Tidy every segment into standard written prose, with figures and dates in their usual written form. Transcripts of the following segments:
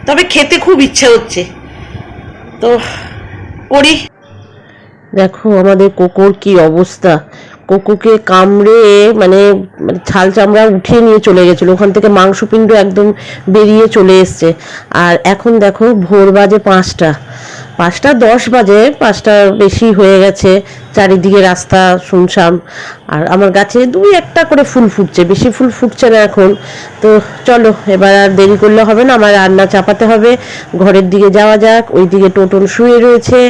তবে খেতে খুব ইচ্ছে হচ্ছে, তো করি। দেখো আমাদের কোকোর কি অবস্থা, কোকোকে কামড়ে মানে ছাল চামড়া উঠিয়ে নিয়ে চলে গেছিলো, ওখান থেকে মাংসপিণ্ড একদম বেরিয়ে চলে এসছে। আর এখন দেখো ভোর বাজে 5টা 10 বাজে, 5টা বেশি হয়ে গেছে, চারিদিকে রাস্তা শুনশান। আর আমার গাছে 2-1টা করে ফুল ফুটছে, বেশি ফুল ফুটছে না এখন। তো চলো এবার আর দেরি করলে হবে না, আমার রান্না চাপাতে হবে, ঘরের দিকে যাওয়া যাক। ওই দিকে টোটন শুয়ে রয়েছে,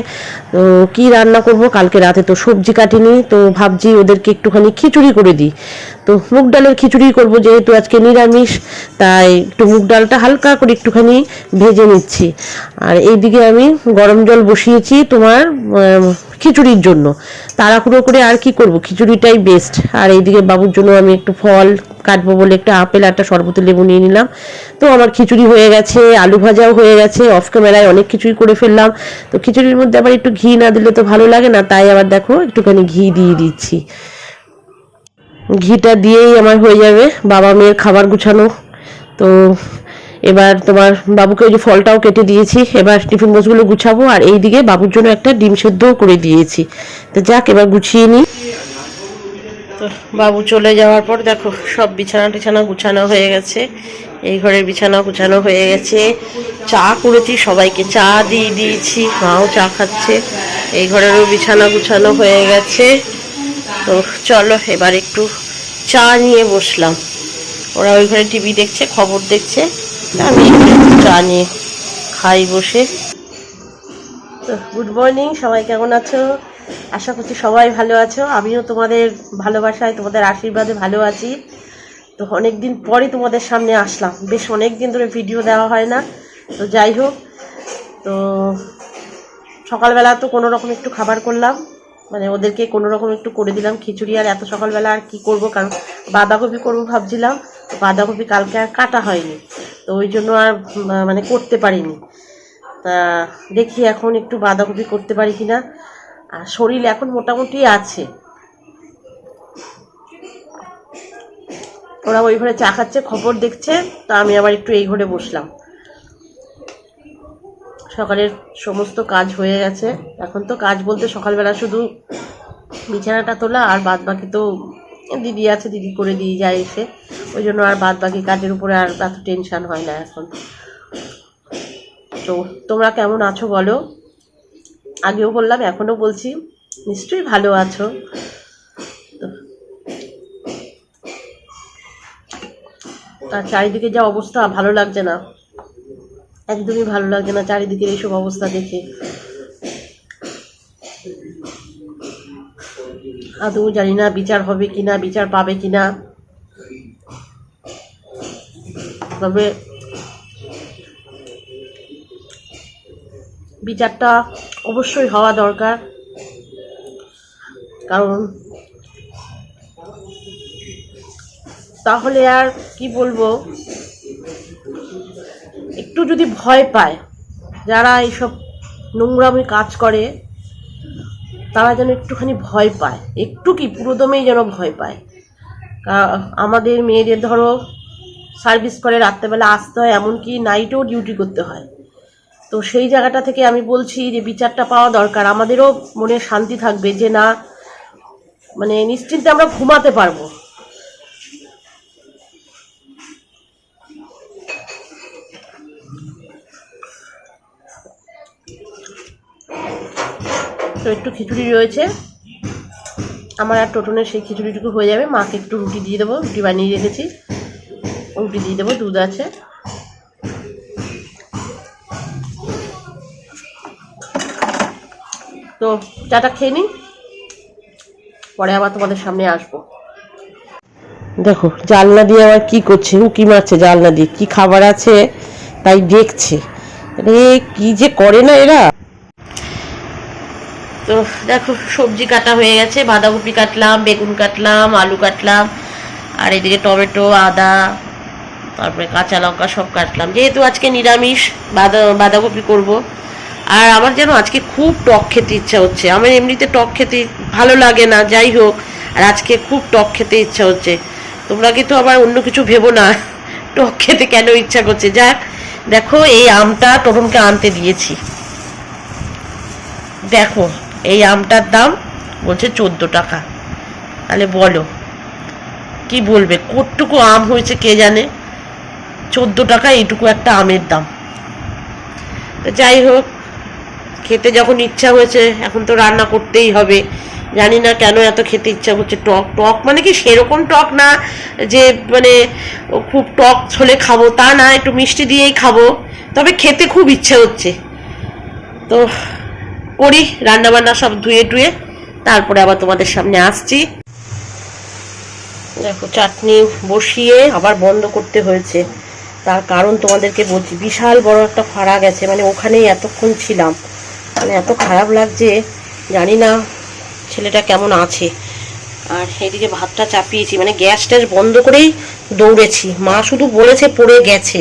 তো কি রান্না করব, কালকে রাতে তো সবজি কাটিনি, তো ভাবছি ওদেরকে একটুখানি খিচুড়ি করে দিই। তো মুগ ডালের খিচুড়ি করব, যেহেতু আজকে নিরামিষ, তাই একটু মুগ ডালটা হালকা করে একটুখানি ভেজে নিচ্ছি। আর এইদিকে আমি গরম জল বসিয়েছি তোমার খিচুড়ির জন্য, তাড়াহুড়ো করে আর কি করব, খিচুড়িটাই বেস্ট। আর এইদিকে বাবুর জন্য আমি একটু ফল কাটবো বলে একটা আপেল একটা শরবতি লেবু নিয়ে নিলাম। তো আমার খিচুড়ি হয়ে গেছে, আলু ভাজাও হয়ে গেছে, অফ ক্যামেরায় অনেক কিছুই করে ফেললাম। তো খিচুড়ির মধ্যে আবার একটু ঘি না দিলে তো ভালো লাগে না, তাই আবার দেখো একটুখানি ঘি দিয়ে দিচ্ছি। ঘিটা দিয়েই আমার হয়ে যাবে বাবা মেয়ের খাবার গুছানো। তো এবার তোমার বাবুকে ওই যে ফলটাও কেটে দিয়েছি, এবার টিফিন বক্সগুলো গুছাবো। আর এইদিকে বাবুর জন্য একটা ডিম সেদ্ধও করে দিয়েছি। তো যাক এবার গুছিয়ে নিই। তো বাবু চলে যাওয়ার পর দেখো সব বিছানা টিছানা গুছানো হয়ে গেছে, এই ঘরের বিছানা গুছানো হয়ে গেছে। চা করেছি, সবাইকে চা দিয়ে দিয়েছি, মাও চা খাচ্ছে। এই ঘরেরও বিছানা গুছানো হয়ে গেছে। তো চলো এবার একটু চা নিয়ে বসলাম, ওরা ওই ঘরে টিভি দেখছে, খবর দেখছে, আমি চা নিয়ে খাই বসে। তো গুড মর্নিং, সবাই কেমন আছো? আশা করছি সবাই ভালো আছো, আমিও তোমাদের ভালোবাসায় তোমাদের আশীর্বাদে ভালো আছি। তো অনেক দিন পরে তোমাদের সামনে আসলাম, বেশ অনেক দিন ধরে ভিডিও দেওয়া হয় না। তো যাই হোক, তো সকালবেলা তো কোনো রকম একটু খাবার করলাম, মানে ওদেরকে কোনো রকম একটু করে দিলাম খিচুড়ি। আর এত সকালবেলা আর কি করব, কারণ বাঁধাকপি করবো ভাবছিলাম, বাঁধাকপি কালকে আর কাটা হয়নি, তো ওই জন্য আর মানে করতে পারিনি। তা দেখি এখন একটু বাঁধাকপি করতে পারি কিনা। আর শরীর এখন মোটামুটি আছে। ওরা ওই ঘরে চা খাচ্ছে, খবর দেখছে, তো আমি আবার একটু এই ঘরে বসলাম। সকালের সমস্ত কাজ হয়ে গেছে, এখন তো কাজ বলতে সকালবেলা শুধু বিছানাটা তোলা, আর বাদ বাকি তো দিদি আছে, দিদি করে দিয়ে যায় এসে, ওই জন্য আর বাদ বাকি কাজের উপরে আর এত টেনশন হয় না এখন। তো তোমরা কেমন আছো বলো, আগেও বললাম এখনও বলছি, নিশ্চয়ই ভালো আছো। আর চারিদিকে যা অবস্থা, ভালো লাগছে না, একদমই ভালো লাগছে না চারিদিকের এইসব অবস্থা দেখে। আদৌ জানি না বিচার হবে কিনা, বিচার পাবে কিনা, তবে বিচারটা অবশ্যই হওয়া দরকার। কারণ তাহলে আর কি বলবো, একটু যদি ভয় পায় যারা এইসব নোংরামি কাজ করে, তারা যেন একটুখানি ভয় পায়, একটু কি পুরোদমেই যেন ভয় পায়। আমাদের মেয়েদের ধরো সার্ভিস করে রাত্রেবেলা আসতে হয়, এমনকি নাইটেও ডিউটি করতে হয়। তো সেই জায়গাটা থেকে আমি বলছি যে বিচারটা পাওয়া দরকার, আমাদেরও মনে শান্তি থাকবে যে না, মানে নিশ্চিন্তে আমরা ঘুমাতে পারবো। তো একটু খিচুড়ি রয়েছে আমার আর টোটনের, সেই খিচুড়িটুকু হয়ে যাবে। মাকে একটু রুটি দিয়ে দেবো, রুটি বানিয়ে রেখেছি, রুটি দিয়ে দেবো, দুধ আছে। তো চাটা খেয়ে নিই, পরে আবার তোমাদের সামনে আসবো। দেখো জানলা দিয়ে আবার কি করছে, উকি মারছে জানলা দিয়ে, কি খাবার আছে তাই দেখছে। আরে কি যে করে না এরা। তো দেখো সবজি কাটা হয়ে গেছে, বাঁধাকপি কাটলাম, বেগুন কাটলাম, আলু কাটলাম, আর এদিকে টমেটো, আদা, তারপরে কাঁচা লঙ্কা সব কাটলাম, যেহেতু আজকে নিরামিষ বাঁধাকপি করব। আর আমার যেন আজকে খুব টক খেতে ইচ্ছা হচ্ছে, আমার এমনিতে টক খেতে ভালো লাগে না, যাই হোক, আর আজকে খুব টক খেতে ইচ্ছা হচ্ছে। তোমরা কিন্তু আবার অন্য কিছু ভেবো না, টক খেতে কেন ইচ্ছা করছে, যাক দেখো এই আমটা তরুণকে আনতে দিয়েছি, দেখো এই আমটার দাম বলছে 14 টাকা। তাহলে বলো কি বলবে, কতটুকু আম হয়েছে কে জানে, 14 টাকা এইটুকু একটা আমের দাম। তো যাই হোক, খেতে যখন ইচ্ছা হয়েছে এখন তো রান্না করতেই হবে। জানি না কেন এত খেতে ইচ্ছা করছে। টক টক মানে কি সেরকম টক না যে মানে খুব টক হলে খাবো তা না, একটু মিষ্টি দিয়েই খাবো, তবে খেতে খুব ইচ্ছা হচ্ছে। তো করি রান্না বান্না সব ধুয়ে টুয়ে, তারপরে আবার তোমাদের সামনে আসছি। দেখো চাটনি বসিয়ে আবার বন্ধ করতে হয়েছে, তার কারণ তোমাদেরকে বলছি, বিশাল বড় একটা ফাড়া গেছে, মানে ওখানেই এতক্ষণ ছিলাম, মানে এত খারাপ লাগছে, জানি না ছেলেটা কেমন আছে। আর এদিকে ভাতটা চাপিয়েছি, মানে গ্যাস ট্যাস বন্ধ করেই দৌড়েছি, মা শুধু বলেছে পড়ে গেছে।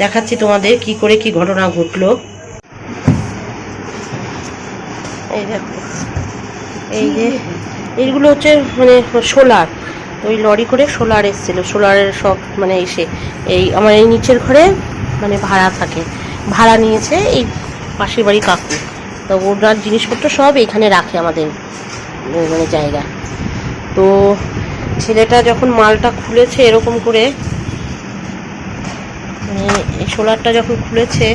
দেখাচ্ছি তোমাদের কি করে কি ঘটনা ঘটলো। এই দেখো, এই যে এইগুলো হচ্ছে মানে সোলার, ওই লরি করে সোলার এসেছিল, সোলারের সব মানে এসে এই আমার এই নিচের ঘরে মানে ভাড়া থাকে, ভাড়া নিয়েছে এই পাশের বাড়ি কাকু, তো ওনার জিনিসপত্র সব এখানে রাখে আমাদের মানে জায়গা। তো ছেলেটা যখন মালটা খুলেছে এরকম করে, মানে এই সোলারটা যখন খুলেছে,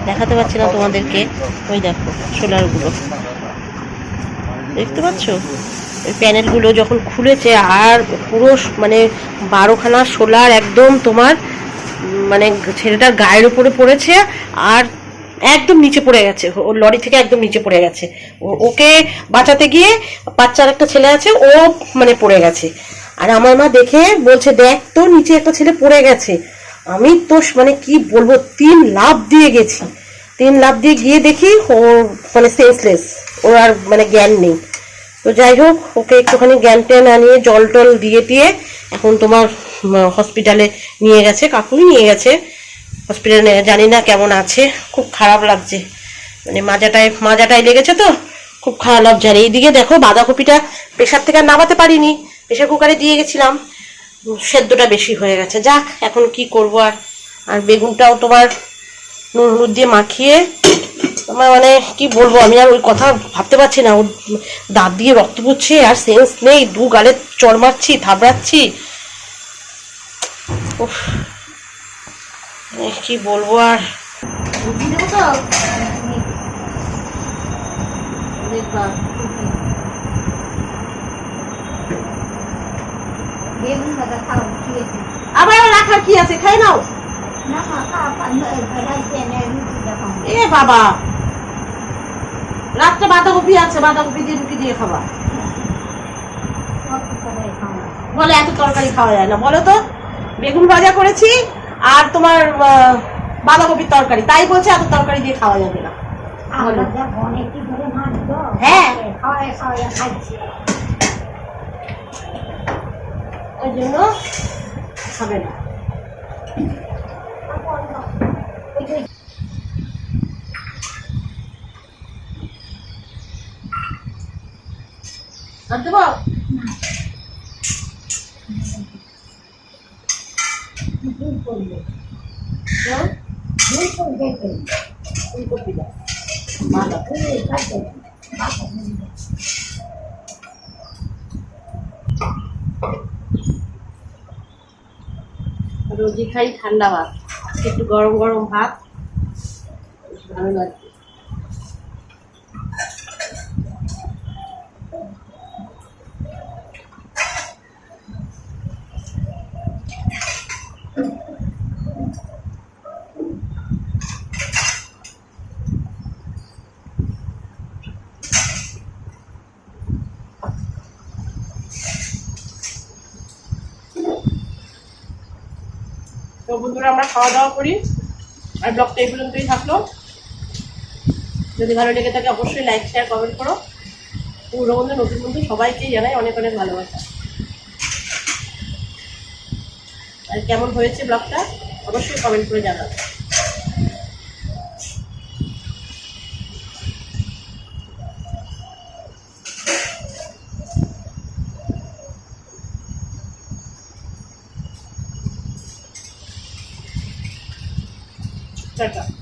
দেখাতে পাচ্ছি না তোমাদেরকে, ওই দেখো সোলারগুলো দেখতে পাচ্ছ, ওই প্যানেলগুলো যখন খুলেছে আর পুরো মানে 12খানা সোলার একদম তোমার মানে ছেলেটার গায়ের উপরে পড়েছে, আর একদম নিচে পড়ে গেছে, ওর লরি থেকে একদম নিচে পড়ে গেছে। ওকে বাঁচাতে গিয়ে বাচ্চার একটা ছেলে আছে, ও মানে পড়ে গেছে। আর আমার মা দেখে বলছে দেখ তো নিচে একটা ছেলে পড়ে গেছে। আমি তো মানে কি বলবো, 3 লাফ দিয়ে গেছি, 3 লাফ দিয়ে গিয়ে দেখি ও মানে সেন্সলেস, ওর আর মানে জ্ঞান নেই। তো যাই হোক, ওকে একটুখানি জ্ঞান ট্যান আনিয়ে জল টল দিয়ে এখন তোমার হসপিটালে নিয়ে গেছে, কাকুই নিয়ে গেছে হসপিটালে। জানি না কেমন আছে, খুব খারাপ লাগছে, মানে মাজাটায় লেগেছে তো খুব খারাপ লাগছে। আর এইদিকে দেখো বাঁধাকপিটা প্রেশার থেকে আর নামাতে পারিনি, প্রেশার কুকারে দিয়ে গেছিলাম, সেদ্ধটা বেশি হয়ে গেছে। যাক এখন কি করবো আর। আর বেগুনটাও তোমার নুন হলুদ দিয়ে মাখিয়ে তোমার মানে কি বলবো, আমি আর ওই কথা ভাবতে পারছি না। ওর দাঁত দিয়ে রক্ত পড়ছে আর সেন্স নেই, 2 গালে চড় মারছি, থাবড়াচ্ছি, কি বলবো আর। আবার রাখার কি আছে, খাই নাও। এ বাবা, রাত্রে বাঁধাকপি আছে, বাঁধাকপি দিয়ে রুটি দিয়ে খাবা। বলে এত তরকারি খাওয়া যায় না, বলো তো। বেগুন ভাজা করেছি আর তোমার বাঁধাকপির তরকারি, তাই বলছে এত তরকারি দিয়ে খাওয়া যাবে না। হ্যাঁ ওই জন্য খাবে না। দেবো রোজই খাই ঠান্ডা ভাত, একটু গরম গরম ভাত ভালো লাগছে। তো বন্ধুরা আমরা খাওয়া দাওয়া করি, আর ব্লগটা এই পর্যন্তই থাকলো। যদি ভালো লেগে থাকে অবশ্যই লাইক শেয়ার কমেন্ট করো। পুরো বন্ধু নতুন বন্ধু সবাইকেই জানাই অনেক অনেক ভালোবাসা। আর কেমন হয়েছে ব্লগটা অবশ্যই কমেন্ট করে জানাবে। টাটা।